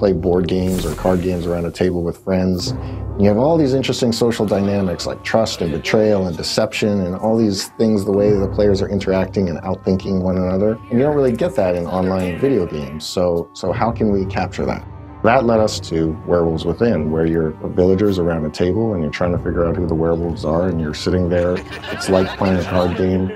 play board games or card games around a table with friends. And you have all these interesting social dynamics like trust and betrayal and deception and all these things, the way the players are interacting and outthinking one another. And you don't really get that in online video games. So how can we capture that? That led us to Werewolves Within, where you're villagers around a table and you're trying to figure out who the werewolves are, and you're sitting there. It's like playing a card game,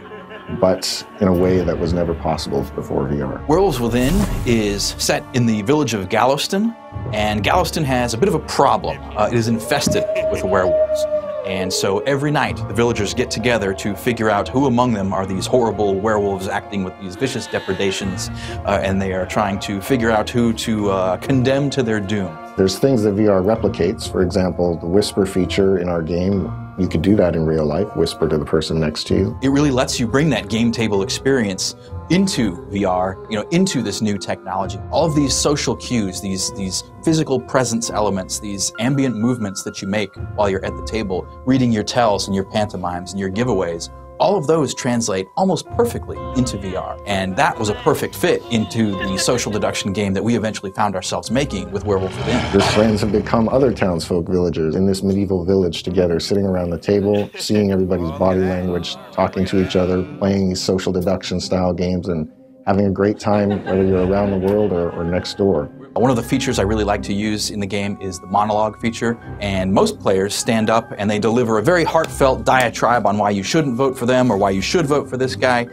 but in a way that was never possible before VR. Werewolves Within is set in the village of Galveston, and Galveston has a bit of a problem. It is infested with werewolves. And so every night, the villagers get together to figure out who among them are these horrible werewolves acting with these vicious depredations, and they are trying to figure out who to condemn to their doom. There's things that VR replicates. For example, the whisper feature in our game, you could do that in real life, whisper to the person next to you. It really lets you bring that game table experience into VR, into this new technology. All of these social cues, these physical presence elements, these ambient movements that you make while you're at the table, reading your tells and your pantomimes and your giveaways, all of those translate almost perfectly into VR. And that was a perfect fit into the social deduction game that we eventually found ourselves making with Werewolves Within. Your friends have become other townsfolk villagers in this medieval village together, sitting around the table, seeing everybody's body language, talking to each other, playing these social deduction style games, and having a great time, whether you're around the world or next door. One of the features I really like to use in the game is the monologue feature, and most players stand up and they deliver a very heartfelt diatribe on why you shouldn't vote for them or why you should vote for this guy.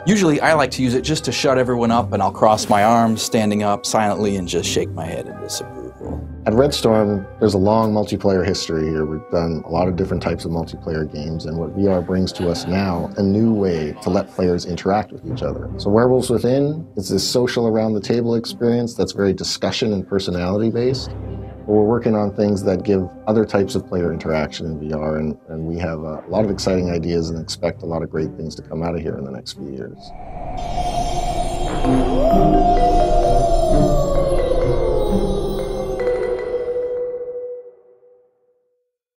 Usually I like to use it just to shut everyone up, and I'll cross my arms, standing up silently, and just shake my head in disapproval. At Red Storm, there's a long multiplayer history here. We've done a lot of different types of multiplayer games, and what VR brings to us now, a new way to let players interact with each other. So Werewolves Within is this social around the table experience that's very discussion and personality based. But we're working on things that give other types of player interaction in VR, and we have a lot of exciting ideas and expect a lot of great things to come out of here in the next few years.